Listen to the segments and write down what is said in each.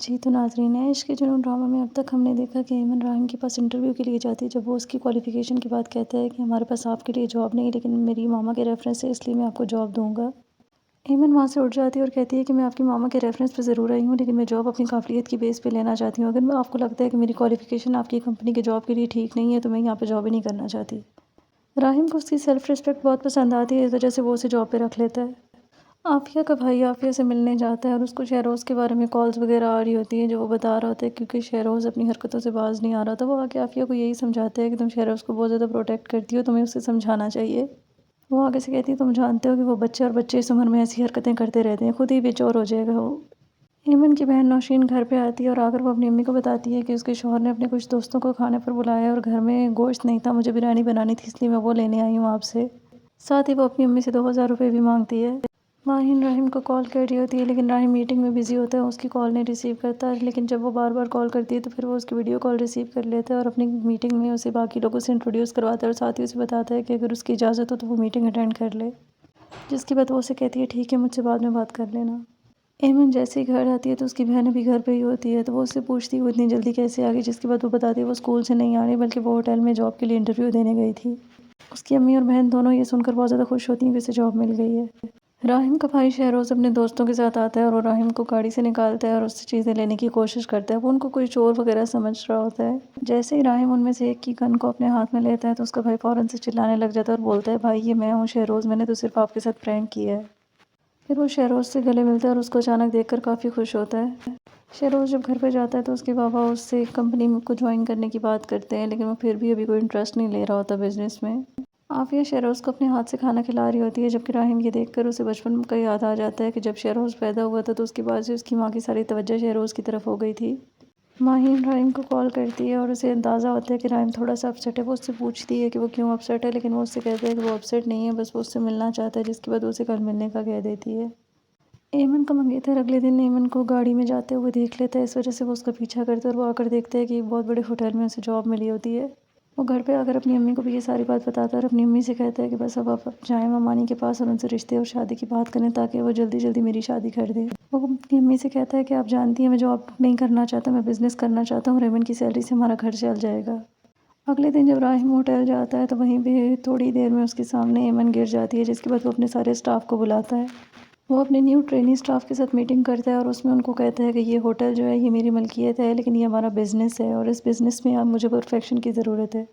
جی تو ناظرین، عشق کے جنون ڈرامہ میں اب تک ہم نے دیکھا کہ ایمن راحم کے پاس انٹرویو کے لیے جاتی ہے جب وہ اس کی کوالیفیکیشن کے بعد کہتا ہے کہ ہمارے پاس آپ کے لیے جاب نہیں ہے لیکن میری ماما کے ریفرنس ہے، اس لیے میں آپ کو جاب دوں گا۔ ایمن وہاں سے اٹھ جاتی ہے اور کہتی ہے کہ میں آپ کی ماما کے ریفرنس پہ ضرور آئی ہوں لیکن میں جاب اپنی قابلیت کی بیس پہ لینا چاہتی ہوں۔ اگر آپ کو لگتا ہے کہ میری کوالیفیکیشن آپ کی کمپنی کے جاب کے لیے ٹھیک نہیں ہے تو میں یہاں پہ جاب ہی نہیں کرنا چاہتی۔ راحم کو اس کی سیلف رسپیکٹ بہت پسند آتی ہے، اس وجہ سے وہ اسے جاب پہ رکھ لیتا ہے۔ عافیہ کا بھائی عافیہ سے ملنے جاتا ہے اور اس کو شہروز کے بارے میں کالز وغیرہ آ رہی ہوتی ہیں جو وہ بتا رہا ہوتا ہے کیونکہ شہروز اپنی حرکتوں سے باز نہیں آ رہا تھا۔ وہ آ کے عافیہ کو یہی سمجھاتا ہے کہ تم شہروز کو بہت زیادہ پروٹیکٹ کرتی ہو، تمہیں اسے سمجھانا چاہیے۔ وہ آگے سے کہتی ہے تم جانتے ہو کہ وہ بچے اور بچے اس عمر میں ایسی حرکتیں کرتے رہتے ہیں، خود ہی بے چور ہو جائے گا وہ۔ ایمن کی بہن نوشین گھر پہ آتی ہے اور آ کر وہ اپنی امی کو بتاتی ہے کہ اس کے شوہر نے اپنے کچھ دوستوں کو کھانے پر بلایا ہے اور گھر میں گوشت نہیں تھا، مجھے بریانی بنانی تھی اس لیے میں وہ لینے آئی ہوں آپ سے۔ ساتھ ہی وہ اپنی امی سے 2000 روپے بھی مانگتی ہے۔ ماہین راحم کو کال کر رہی ہوتی ہے لیکن راحم میٹنگ میں بزی ہوتا ہے، اس کی کال نہیں ریسیو کرتا، لیکن جب وہ بار بار کال کرتی ہے تو پھر وہ اس کی ویڈیو کال ریسیو کر لیتا ہے اور اپنی میٹنگ میں اسے باقی لوگوں سے انٹروڈیوس کرواتا ہے اور ساتھ ہی اسے بتاتا ہے کہ اگر اس کی اجازت ہو تو وہ میٹنگ اٹینڈ کر لے، جس کے بعد وہ اسے کہتی ہے ٹھیک ہے مجھ سے بعد میں بات کر لینا۔ ایمن جیسے ہی گھر آتی ہے تو اس کی بہن بھی گھر پہ ہی ہوتی ہے تو وہ اس سے پوچھتی ہے وہ اتنی جلدی کیسے آ گئی، جس کے بعد وہ بتاتی ہے وہ اسکول سے نہیں آ رہی بلکہ وہ ہوٹل میں جاب کے لیے انٹرویو دینے گئی تھی۔ اس کی امی اور بہن دونوں یہ سن کر بہت زیادہ خوش ہوتی ہیں کہ اسے جاب مل گئی ہے۔ راحم کا بھائی شہروز اپنے دوستوں کے ساتھ آتا ہے اور وہ راحم کو گاڑی سے نکالتا ہے اور اس سے چیزیں لینے کی کوشش کرتا ہے، وہ ان کو کوئی چور وغیرہ سمجھ رہا ہوتا ہے۔ جیسے ہی راحم ان میں سے ایک کی گن کو اپنے ہاتھ میں لیتا ہے تو اس کا بھائی فوراً سے چلانے لگ جاتا ہے اور بولتا ہے بھائی یہ میں ہوں شہروز، میں نے تو صرف آپ کے ساتھ پرینک کیا ہے۔ پھر وہ شہروز سے گلے ملتا ہے اور اس کو اچانک دیکھ کر کافی خوش ہوتا ہے۔ شہروز جب گھر پہ جاتا ہے تو اس کے بابا اس سے کمپنی کو جوائن کرنے کی بات کرتے ہیں لیکن وہ پھر بھی ابھی کوئی انٹرسٹ نہیں لے رہا ہوتا بزنس میں۔ عافیہ شہروز کو اپنے ہاتھ سے کھانا کھلا رہی ہوتی ہے جبکہ راحم یہ دیکھ کر اسے بچپن کا یاد آ جاتا ہے کہ جب شہروز پیدا ہوا تھا تو اس کے بعد سے اس کی ماں کی ساری توجہ شہروز کی طرف ہو گئی تھی۔ ماہین راحم کو کال کرتی ہے اور اسے اندازہ ہوتا ہے کہ راحم تھوڑا سا اپسیٹ ہے، وہ اس سے پوچھتی ہے کہ وہ کیوں اپسیٹ ہے لیکن وہ اس سے کہتا ہے کہ وہ اپسیٹ نہیں ہے، بس وہ اس سے ملنا چاہتا ہے، جس کے بعد اسے کل ملنے کا کہہ دیتی ہے۔ ایمن کا منگیتر اگلے دن ایمن کو گاڑی میں جاتے ہوئے دیکھ لیتا ہے، اس وجہ سے وہ اس کا پیچھا کرتا ہے اور وہ آ کر دیکھتا ہے کہ ایک بہت بڑے ہوٹل میں اسے جاب ملی ہوتی ہے۔ وہ گھر پہ آ کر اپنی امی کو بھی یہ ساری بات بتاتا ہے اور اپنی امی سے کہتا ہے کہ بس اب آپ جائیں ممانی کے پاس اور ان سے رشتے اور شادی کی بات کریں تاکہ وہ جلدی جلدی میری شادی کر دے۔ وہ اپنی امی سے کہتا ہے کہ آپ جانتی ہیں میں جاب نہیں کرنا چاہتا، میں بزنس کرنا چاہتا ہوں اور ایمن کی سیلری سے ہمارا گھر چل جائے گا۔ اگلے دن جب راحم ہوٹل جاتا ہے تو وہیں پہ تھوڑی دیر میں اس کے سامنے ایمن گر جاتی ہے، جس کے بعد وہ اپنے سارے اسٹاف کو بلاتا ہے۔ وہ اپنے نیو ٹرینی اسٹاف کے ساتھ میٹنگ کرتا ہے اور اس میں ان کو کہتا ہے کہ یہ ہوٹل جو ہے یہ میری ملکیت ہے لیکن یہ ہمارا بزنس ہے اور اس بزنس میں اب مجھے پرفیکشن کی ضرورت ہے۔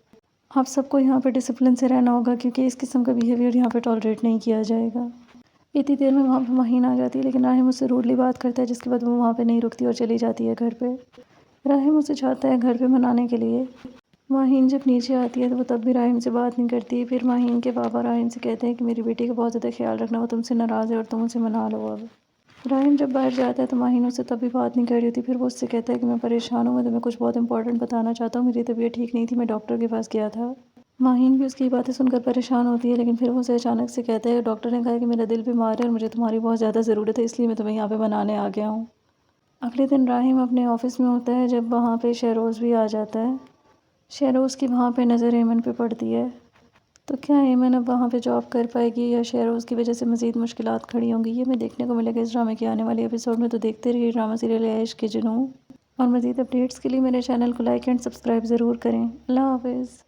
آپ سب کو یہاں پہ ڈسپلن سے رہنا ہوگا کیونکہ اس قسم کا بیہیویئر یہاں پہ ٹالریٹ نہیں کیا جائے گا۔ اتنی دیر میں وہاں پہ ماہین آ جاتی ہے لیکن راحم اس سے روڈلی بات کرتا ہے، جس کے بعد وہ وہاں پہ نہیں رکتی اور چلی جاتی ہے گھر پہ۔ راحم اسے چاہتا ہے گھر پہ منانے کے لیے۔ ماہین جب نیچے آتی ہے تو وہ تب بھی راحم سے بات نہیں کرتی۔ پھر ماہین کے بابا راحم سے کہتے ہیں کہ میری بیٹی کا بہت زیادہ خیال رکھنا، وہ تم سے ناراض ہے اور تم اسے منا لو اب۔ راحم جب باہر جاتا ہے تو ماہین اس سے تب بھی بات نہیں کر رہی ہوتی، پھر وہ اس سے کہتا ہے کہ میں پریشان ہوں، میں تمہیں کچھ بہت امپورٹنٹ بتانا چاہتا ہوں، میری طبیعت ٹھیک نہیں تھی، میں ڈاکٹر کے پاس گیا تھا۔ ماہین بھی اس کی باتیں سن کر پریشان ہوتی ہے لیکن پھر وہ اسے اچانک سے کہتا ہے ڈاکٹر نے کہا ہے کہ میرا دل بیمار ہے اور مجھے تمہاری بہت زیادہ ضرورت ہے، اس لیے میں تمہیں یہاں پہ منانے آ گیا ہوں۔ اگلے دن راحم اپنے آفس میں ہوتا ہے جب وہاں پہ شہروز بھی آ جاتا ہے۔ شہروز کی وہاں پہ نظر ایمن پہ پڑتی ہے، تو کیا ایمن اب وہاں پہ جاب کر پائے گی یا شہروز کی وجہ سے مزید مشکلات کھڑی ہوں گی؟ یہ ہمیں دیکھنے کو ملے گا اس ڈرامے کے آنے والے ایپیسوڈ میں، تو دیکھتے رہیے ڈرامہ سیریل عشق کے جنون، اور مزید اپڈیٹس کے لیے میرے چینل کو لائک اینڈ سبسکرائب ضرور کریں۔ اللہ حافظ۔